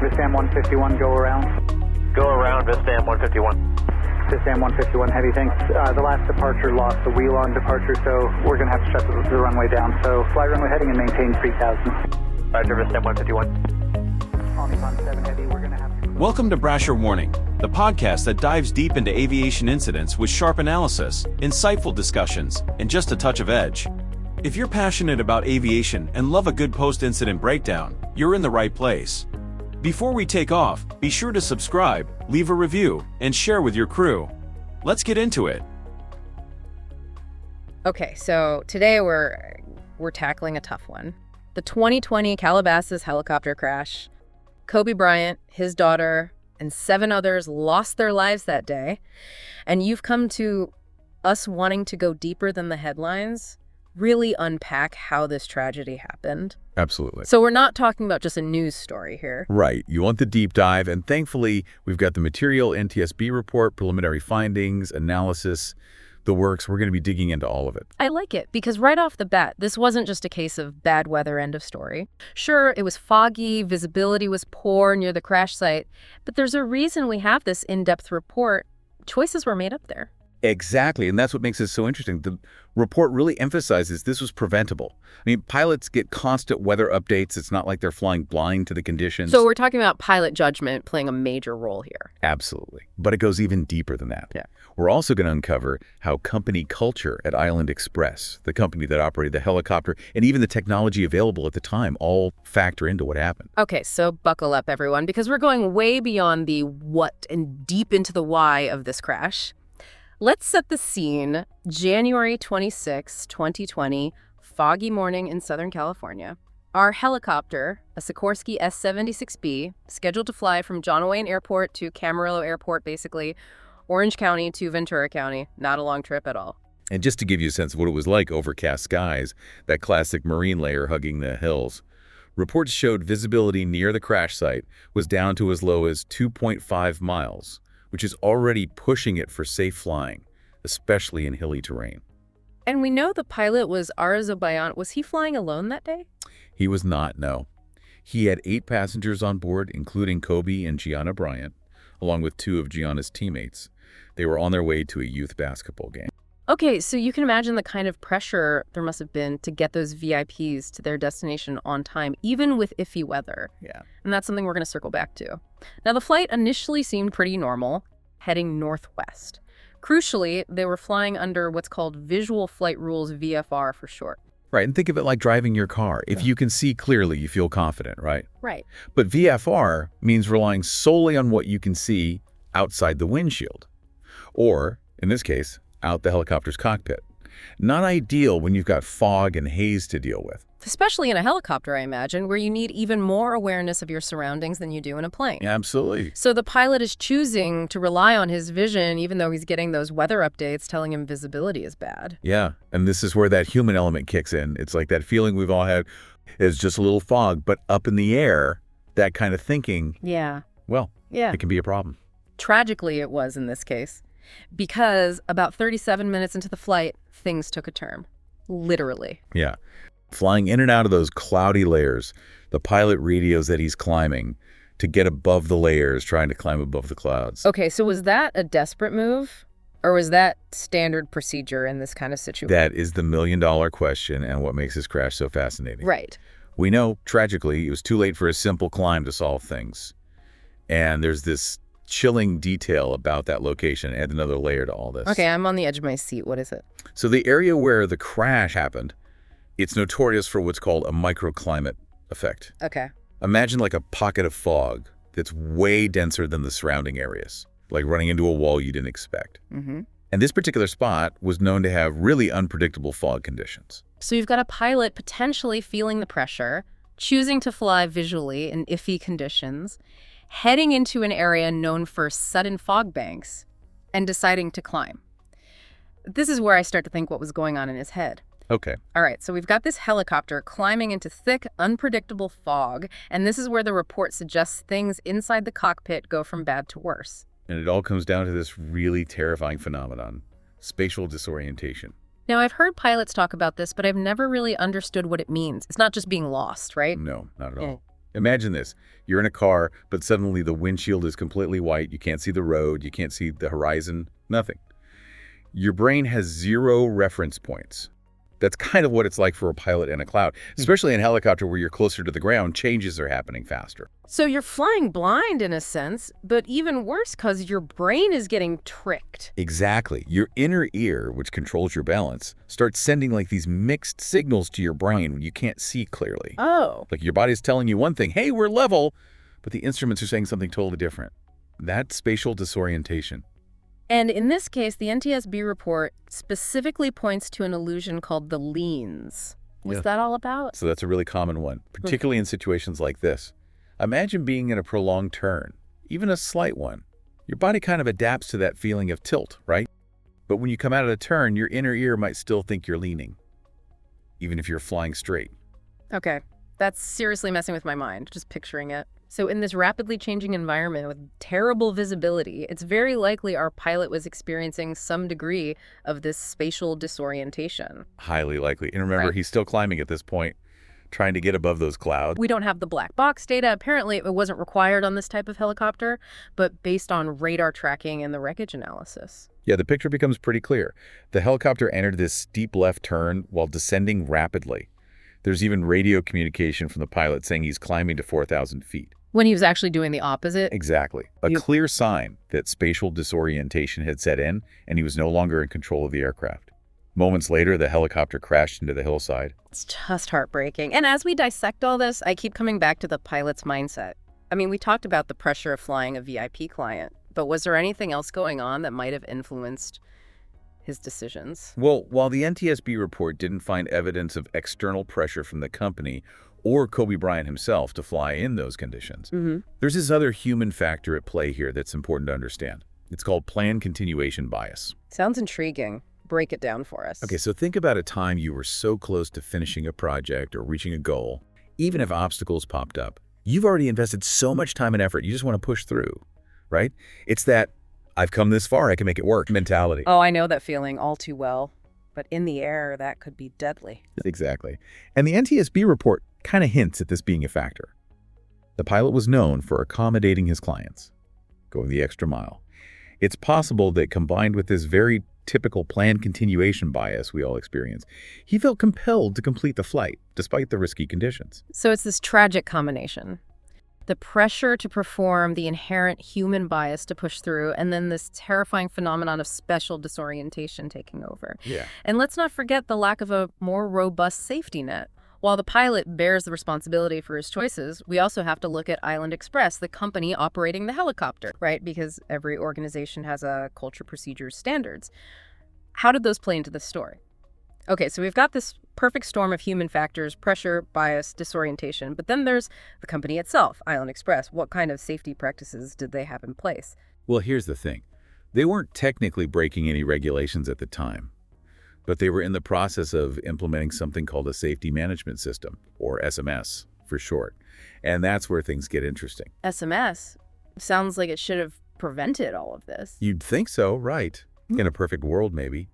Vistam 151, go around. Go around, Vistam 151. Vistam 151, heavy, thanks. The last departure lost the wheel on departure, so we're going to have to shut the runway down. So fly runway heading and maintain 3000. Roger, Vistam 151. Omnicon 7 heavy, we're going to have to... Welcome to Brasher Warning, the podcast that dives deep into aviation incidents with sharp analysis, insightful discussions, and just a touch of edge. If you're passionate about aviation and love a good post-incident breakdown, you're in the right place. Before we take off, be sure to subscribe, leave a review, and share with your crew. Let's get into it. Okay, so today we're tackling a tough one. The 2020 Calabasas helicopter crash. Kobe Bryant, his daughter, and 7 others lost their lives that day. And you've come to us wanting to go deeper than the headlines, really unpack how this tragedy happened. Absolutely. So we're not talking about just a news story here. Right. You want the deep dive, and thankfully, we've got the material, NTSB report, preliminary findings, analysis, the works. We're going to be digging into all of it. I like it because right off the bat, this wasn't just a case of bad weather, end of story. Sure, it was foggy, visibility was poor near the crash site, but there's a reason we have this in-depth report. Choices were made up there. Exactly, and that's what makes it so interesting. The report really emphasizes this was preventable. I mean, pilots get constant weather updates. It's not like they're flying blind to the conditions. So we're talking about pilot judgment playing a major role here. Absolutely. But it goes even deeper than that. Yeah. We're also going to uncover how company culture at Island Express, the company that operated the helicopter, and even the technology available at the time all factor into what happened. Okay, so buckle up, everyone, because we're going way beyond the what and deep into the why of this crash. Let's set the scene. January 26, 2020, foggy morning in Southern California. Our helicopter, a Sikorsky S-76B, scheduled to fly from John Wayne Airport to Camarillo Airport, basically, Orange County to Ventura County. Not a long trip at all. And just to give you a sense of what it was like, overcast skies, that classic marine layer hugging the hills, reports showed visibility near the crash site was down to as low as 2.5 miles, which is already pushing it for safe flying, especially in hilly terrain. And we know the pilot was Arzo Bayant. Was he flying alone that day? He was not, no. He had 8 passengers on board, including Kobe and Gianna Bryant, along with 2 of Gianna's teammates. They were on their way to a youth basketball game. Okay, so you can imagine the kind of pressure there must have been to get those VIPs to their destination on time, even with iffy weather. Yeah. And that's something we're going to circle back to. Now, the flight initially seemed pretty normal, heading northwest. Crucially, they were flying under what's called Visual Flight Rules, VFR for short. Right, and think of it like driving your car. If you can see clearly, you feel confident, right? Right. But VFR means relying solely on what you can see outside the windshield. Or, in this case, out the helicopter's cockpit. Not ideal when you've got fog and haze to deal with. Especially in a helicopter, I imagine, where you need even more awareness of your surroundings than you do in a plane. Absolutely. So the pilot is choosing to rely on his vision, even though he's getting those weather updates telling him visibility is bad. Yeah, and this is where that human element kicks in. It's like that feeling we've all had is just a little fog, but up in the air, that kind of thinking, Yeah. well, Yeah. it can be a problem. Tragically, it was in this case. Because about 37 minutes into the flight, things took a turn. Literally. Yeah. Flying in and out of those cloudy layers, the pilot radios that he's climbing to get above the layers, trying to climb above the clouds. Okay, so was that a desperate move? Or was that standard procedure in this kind of situation? That is the million-dollar question and what makes this crash so fascinating. Right. We know, tragically, it was too late for a simple climb to solve things. And there's this chilling detail about that location. Add another layer to all this. Okay, I'm on the edge of my seat. What is it? So the area where the crash happened, it's notorious for what's called a microclimate effect. Okay. Imagine like a pocket of fog that's way denser than the surrounding areas, like running into a wall you didn't expect. Mm-hmm. And this particular spot was known to have really unpredictable fog conditions. So you've got a pilot potentially feeling the pressure, choosing to fly visually in iffy conditions, heading into an area known for sudden fog banks, and deciding to climb. This is where I start to think what was going on in his head. Okay. All right, so we've got this helicopter climbing into thick, unpredictable fog, and this is where the report suggests things inside the cockpit go from bad to worse. And it all comes down to this really terrifying phenomenon, spatial disorientation. Now, I've heard pilots talk about this, but I've never really understood what it means. It's not just being lost, right? No, not at all. Imagine this. You're in a car, but suddenly the windshield is completely white. You can't see the road. You can't see the horizon. Nothing. Your brain has 0 reference points. That's kind of what it's like for a pilot in a cloud, especially in a helicopter where you're closer to the ground. Changes are happening faster. So you're flying blind in a sense, but even worse because your brain is getting tricked. Exactly. Your inner ear, which controls your balance, starts sending like these mixed signals to your brain when you can't see clearly. Oh. Like your body's telling you one thing, hey, we're level, but the instruments are saying something totally different. That's spatial disorientation. And in this case, the NTSB report specifically points to an illusion called the leans. What's that all about? So that's a really common one, particularly in situations like this. Imagine being in a prolonged turn, even a slight one. Your body kind of adapts to that feeling of tilt, right? But when you come out of a turn, your inner ear might still think you're leaning, even if you're flying straight. Okay, that's seriously messing with my mind, just picturing it. So in this rapidly changing environment with terrible visibility, it's very likely our pilot was experiencing some degree of this spatial disorientation. Highly likely. And remember, Right. he's still climbing at this point, trying to get above those clouds. We don't have the black box data. Apparently, it wasn't required on this type of helicopter, but based on radar tracking and the wreckage analysis. Yeah, the picture becomes pretty clear. The helicopter entered this steep left turn while descending rapidly. There's even radio communication from the pilot saying he's climbing to 4,000 feet. When he was actually doing the opposite? Exactly. A clear sign that spatial disorientation had set in and he was no longer in control of the aircraft. Moments later, the helicopter crashed into the hillside. It's just heartbreaking. And as we dissect all this, I keep coming back to the pilot's mindset. I mean, we talked about the pressure of flying a VIP client, but was there anything else going on that might have influenced his decisions? Well, while the NTSB report didn't find evidence of external pressure from the company or Kobe Bryant himself to fly in those conditions, there's this other human factor at play here that's important to understand. It's called planned continuation bias. Sounds intriguing. Break it down for us. Okay, so think about a time you were so close to finishing a project or reaching a goal, even if obstacles popped up. You've already invested so much time and effort, you just want to push through, right? It's that, I've come this far, I can make it work mentality. Oh, I know that feeling all too well. But in the air, that could be deadly. Exactly. And the NTSB report kind of hints at this being a factor. The pilot was known for accommodating his clients, going the extra mile. It's possible that combined with this very typical planned continuation bias we all experience, he felt compelled to complete the flight despite the risky conditions. So it's this tragic combination. The pressure to perform, the inherent human bias to push through, and then this terrifying phenomenon of spatial disorientation taking over. Yeah. And let's not forget the lack of a more robust safety net. While the pilot bears the responsibility for his choices, we also have to look at Island Express, the company operating the helicopter, right? Because every organization has a culture, procedures, standards. How did those play into the story? Okay, so we've got this perfect storm of human factors, pressure, bias, disorientation, but then there's the company itself, Island Express. What kind of safety practices did they have in place? Well, here's the thing. They weren't technically breaking any regulations at the time, but they were in the process of implementing something called a safety management system, or SMS for short. And that's where things get interesting. SMS? Sounds like it should have prevented all of this. You'd think so, right? In a perfect world, maybe.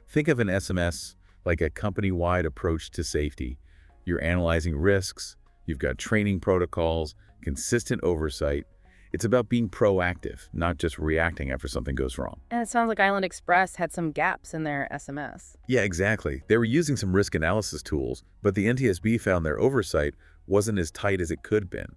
Think of an SMS like a company-wide approach to safety. You're analyzing risks, you've got training protocols, consistent oversight. It's about being proactive, not just reacting after something goes wrong. And it sounds like Island Express had some gaps in their SMS. Yeah, exactly. They were using some risk analysis tools, but the NTSB found their oversight wasn't as tight as it could have been.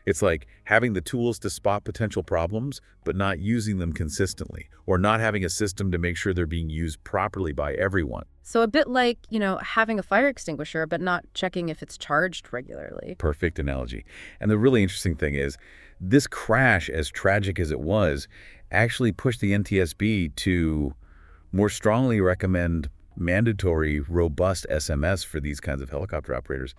It's like having the tools to spot potential problems, but not using them consistently, or not having a system to make sure they're being used properly by everyone. So a bit like, having a fire extinguisher, but not checking if it's charged regularly. Perfect analogy. And the really interesting thing is, this crash, as tragic as it was, actually pushed the NTSB to more strongly recommend mandatory, robust SMS for these kinds of helicopter operators.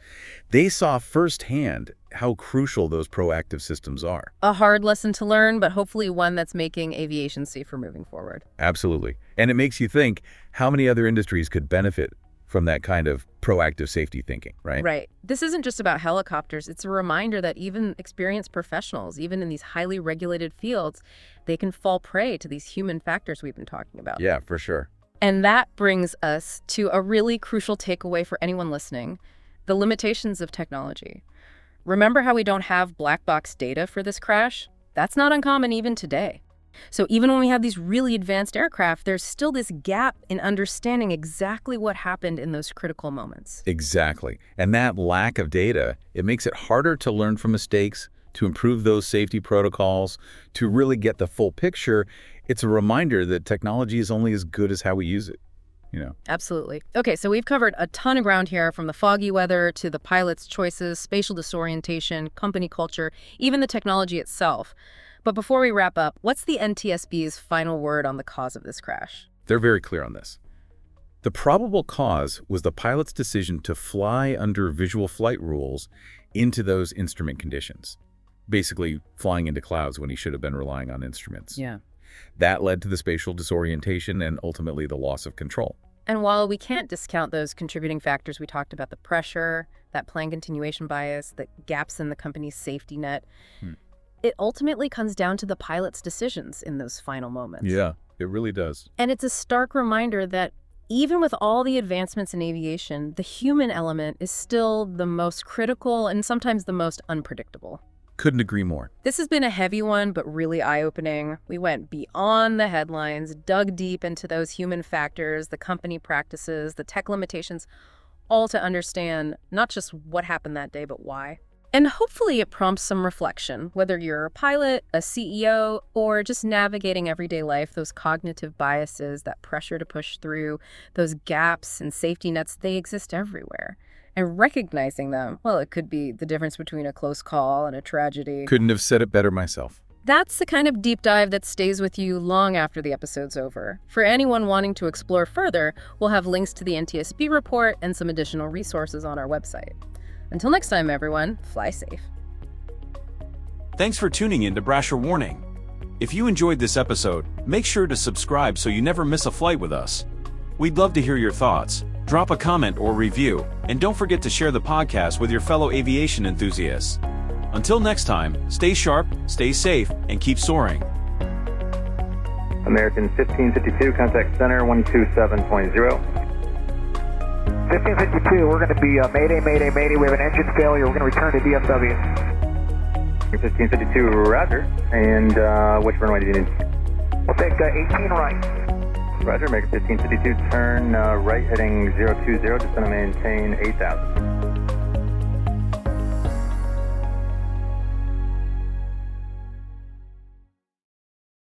They saw firsthand how crucial those proactive systems are. A hard lesson to learn, but hopefully one that's making aviation safer moving forward. Absolutely. And it makes you think how many other industries could benefit from that kind of proactive safety thinking, right? Right. This isn't just about helicopters. It's a reminder that even experienced professionals, even in these highly regulated fields, they can fall prey to these human factors we've been talking about. Yeah, for sure. And that brings us to a really crucial takeaway for anyone listening: the limitations of technology. Remember how we don't have black box data for this crash? That's not uncommon even today. So even when we have these really advanced aircraft, there's still this gap in understanding exactly what happened in those critical moments. Exactly. And that lack of data, it makes it harder to learn from mistakes, to improve those safety protocols, to really get the full picture. It's a reminder that technology is only as good as how we use it. Absolutely. Okay, so we've covered a ton of ground here, from the foggy weather to the pilot's choices, spatial disorientation, company culture, even the technology itself. But before we wrap up, what's the NTSB's final word on the cause of this crash? They're very clear on this. The probable cause was the pilot's decision to fly under visual flight rules into those instrument conditions, basically flying into clouds when he should have been relying on instruments. Yeah. That led to the spatial disorientation and ultimately the loss of control. And while we can't discount those contributing factors we talked about, the pressure, that plane continuation bias, the gaps in the company's safety net, it ultimately comes down to the pilot's decisions in those final moments. Yeah, it really does. And it's a stark reminder that even with all the advancements in aviation, the human element is still the most critical and sometimes the most unpredictable. Couldn't agree more. This has been a heavy one, but really eye-opening. We went beyond the headlines, dug deep into those human factors, the company practices, the tech limitations, all to understand not just what happened that day, but why. And hopefully it prompts some reflection, whether you're a pilot, a CEO, or just navigating everyday life, those cognitive biases, that pressure to push through, those gaps and safety nets, they exist everywhere. And recognizing them, well, it could be the difference between a close call and a tragedy. Couldn't have said it better myself. That's the kind of deep dive that stays with you long after the episode's over. For anyone wanting to explore further, we'll have links to the NTSB report and some additional resources on our website. Until next time, everyone, fly safe. Thanks for tuning in to Brasher Warning. If you enjoyed this episode, make sure to subscribe so you never miss a flight with us. We'd love to hear your thoughts. Drop a comment or review, and don't forget to share the podcast with your fellow aviation enthusiasts. Until next time, stay sharp, stay safe, and keep soaring. American 1552, contact center 127.0. 1552, we're going to be mayday, mayday, mayday. We have an engine failure. We're going to return to DFW. 1552, roger. And which runway do you need? We'll take 18 right. Roger, American 1552, turn right heading 020, descend and maintain 8,000.